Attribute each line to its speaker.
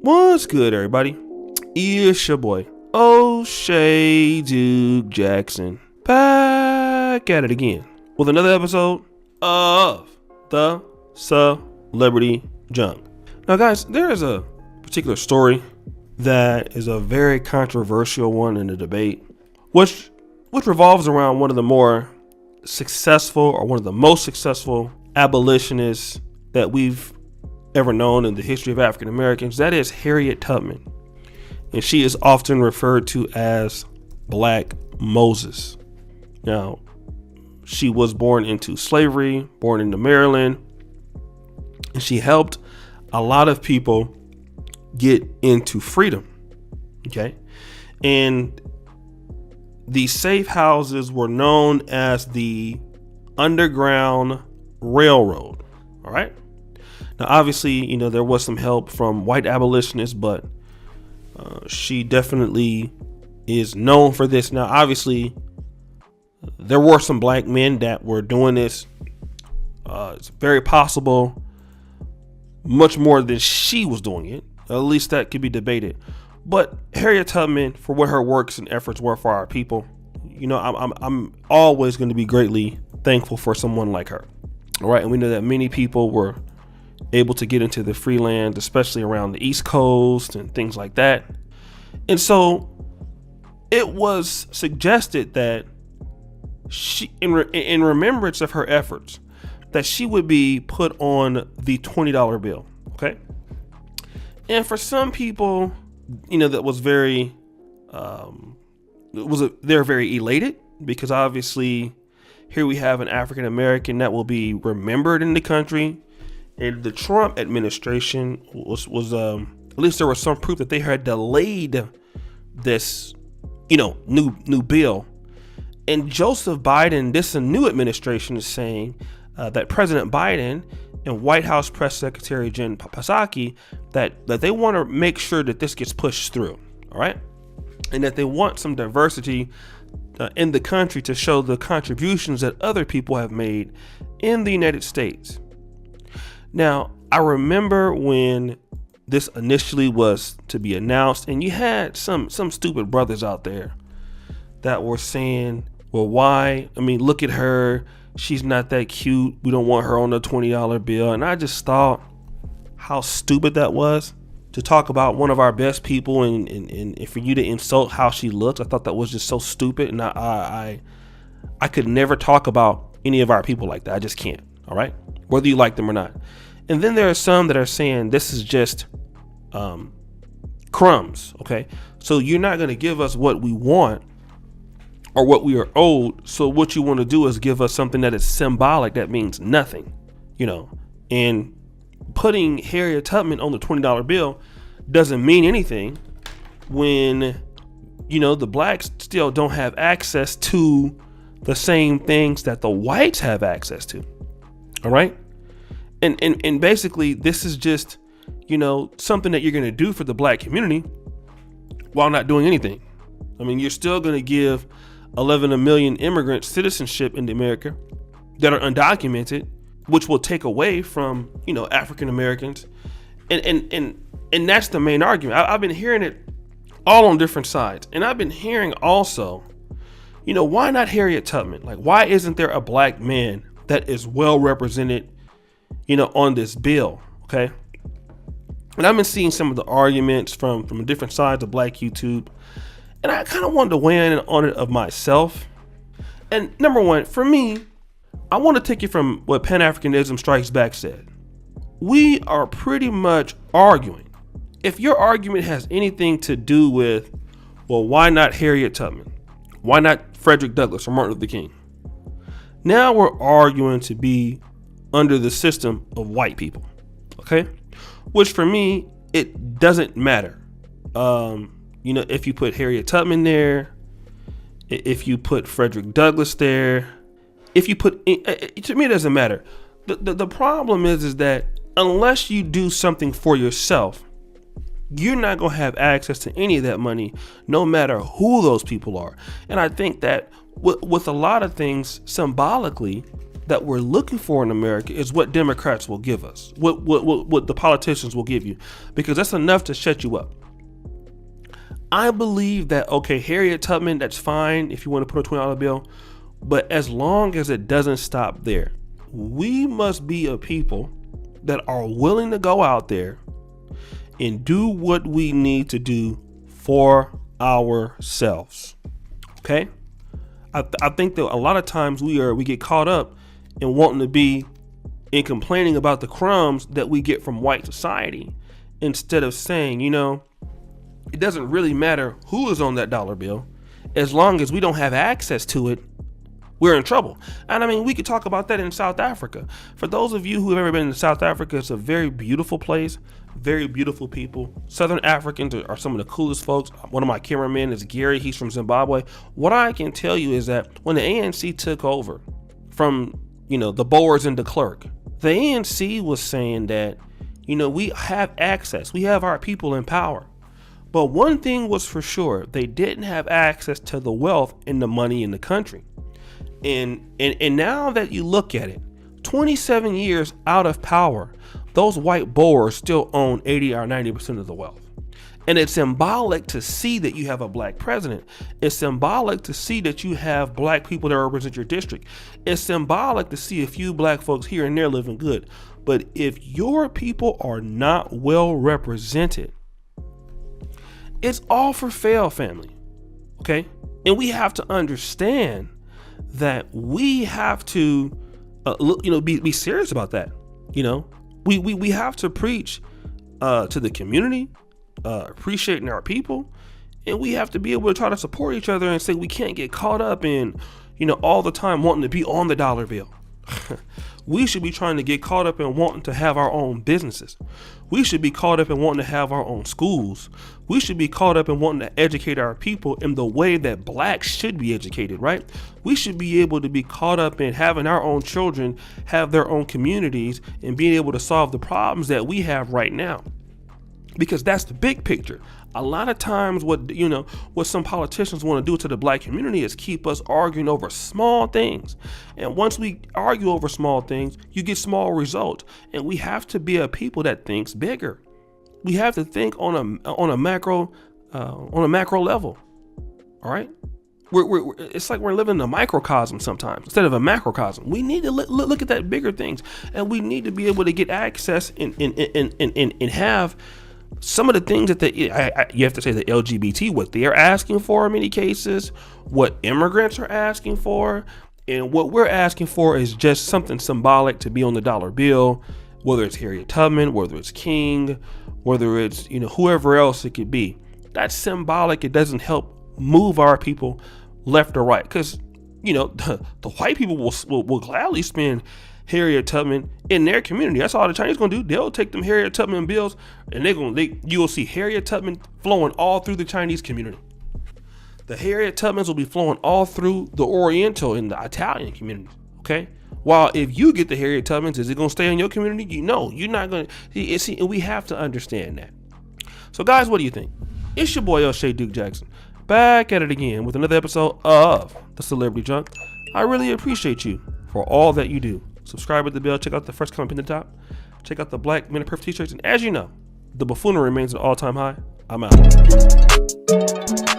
Speaker 1: What's good, everybody? It's your boy, O'Shea Duke Jackson, back at it again with another episode of the Celebrity Junk. Now, guys, there is a particular story that is a very controversial one in the debate, which revolves around one of the more successful or one of the most successful abolitionists that we've ever known in the history of African Americans. That is Harriet Tubman, and she is often referred to as Black Moses. Now, she was born into slavery, born into Maryland, and she helped a lot of people get into freedom. Okay, and the safe houses were known as the Underground Railroad. All right. Now, obviously, there was some help from white abolitionists, but she definitely is known for this. Now, obviously, there were some black men that were doing this. It's very possible much more than she was doing it. At least that could be debated. But Harriet Tubman, for what her works and efforts were for our people, I'm always going to be greatly thankful for someone like her. All right. And we know that many people were able to get into the free land, especially around the East Coast and things like that. And so it was suggested that she, in remembrance of her efforts, that she would be put on the $20 bill. Okay. And for some people, that was very, they're very elated because obviously here we have an African American that will be remembered in the country. And the Trump administration was at least there was some proof that they had delayed this, new bill. And Joseph Biden, this new administration is saying that President Biden and White House Press Secretary Jen Psaki that they want to make sure that this gets pushed through. All right. And that they want some diversity in the country to show the contributions that other people have made in the United States. Now, I remember when this initially was to be announced, and you had some stupid brothers out there that were saying, well, why? I mean, look at her. She's not that cute. We don't want her on the $20 bill. And I just thought how stupid that was to talk about one of our best people and for you to insult how she looks. I thought that was just so stupid. And I could never talk about any of our people like that. I just can't. All right. Whether you like them or not. And then there are some that are saying this is just crumbs. OK, so you're not going to give us what we want or what we are owed. So what you want to do is give us something that is symbolic. That means nothing, and putting Harriet Tubman on the $20 bill doesn't mean anything when, the blacks still don't have access to the same things that the whites have access to. All right. And basically, this is just, something that you're going to do for the black community while not doing anything. I mean, you're still going to give 11 million immigrant citizenship in America that are undocumented, which will take away from, African Americans. And that's the main argument. I've been hearing it all on different sides. And I've been hearing also, why not Harriet Tubman? Like, why isn't there a black man that is well represented on this bill? Okay. And I've been seeing some of the arguments from different sides of Black YouTube. And I kind of wanted to weigh in on it of myself. And number one, for me, I want to take it from what Pan-Africanism Strikes Back said. We are pretty much arguing. If your argument has anything to do with, well, why not Harriet Tubman? Why not Frederick Douglass or Martin Luther King? Now we're arguing to be under the system of white people, okay? Which for me, it doesn't matter. If you put Harriet Tubman there, if you put Frederick Douglass there, if you put, to me, it doesn't matter. The problem is that unless you do something for yourself, you're not going to have access to any of that money, no matter who those people are. And I think that with a lot of things, symbolically, that we're looking for in America is what Democrats will give us, what the politicians will give you, because that's enough to shut you up. I believe that, okay, Harriet Tubman, that's fine if you want to put a $20 bill, but as long as it doesn't stop there, we must be a people that are willing to go out there and do what we need to do for ourselves. Okay? I think that a lot of times we get caught up in wanting to be and complaining about the crumbs that we get from white society, instead of saying, it doesn't really matter who is on that dollar bill. As long as we don't have access to it, we're in trouble. And I mean, we could talk about that in South Africa. For those of you who have ever been to South Africa, it's a very beautiful place, very beautiful people. Southern Africans are some of the coolest folks. One of my cameramen is Gary. He's from Zimbabwe. What I can tell you is that when the ANC took over from, the Boers and de Klerk, the ANC was saying that, we have access. We have our people in power. But one thing was for sure, they didn't have access to the wealth and the money in the country. And now that you look at it, 27 years out of power, those white Boers still own 80 or 90% of the wealth. And it's symbolic to see that you have a black president. It's symbolic to see that you have black people that represent your district. It's symbolic to see a few black folks here and there living good. But if your people are not well represented, it's all for fail, family. Okay? And we have to understand that we have to, be serious about that. We have to preach to the community, appreciating our people, and we have to be able to try to support each other and say we can't get caught up in, all the time wanting to be on the dollar bill. We should be trying to get caught up in wanting to have our own businesses. We should be caught up in wanting to have our own schools. We should be caught up in wanting to educate our people in the way that blacks should be educated, right? We should be able to be caught up in having our own children have their own communities and being able to solve the problems that we have right now. Because that's the big picture. A lot of times what some politicians want to do to the black community is keep us arguing over small things. And once we argue over small things, you get small results. And we have to be a people that thinks bigger. We have to think on a macro level. All right? It's like we're living in a microcosm sometimes instead of a macrocosm. We need to look at that bigger things, and we need to be able to get access and have some of the things that you have to say the LGBT, what they are asking for in many cases, what immigrants are asking for, and what we're asking for is just something symbolic to be on the dollar bill, whether it's Harriet Tubman, whether it's King, whether it's, whoever else it could be. That's symbolic. It doesn't help move our people left or right. Because, the white people will gladly spend Harriet Tubman in their community. That's all the Chinese gonna do. They'll take them Harriet Tubman bills and you'll see Harriet Tubman flowing all through the Chinese community. The Harriet Tubmans will be flowing all through the Oriental and the Italian communities. Okay. While if you get the Harriet Tubmans, is it gonna stay in your community? You're not gonna. See, we have to understand that. So, guys, what do you think? It's your boy O'Shea Duke Jackson, back at it again with another episode of the Celebrity Junk. I really appreciate you for all that you do. Subscribe with the bell. Check out the first comment in the top. Check out the Black Men of Perfect t-shirts. And as you know, the buffoonery remains an all-time high. I'm out.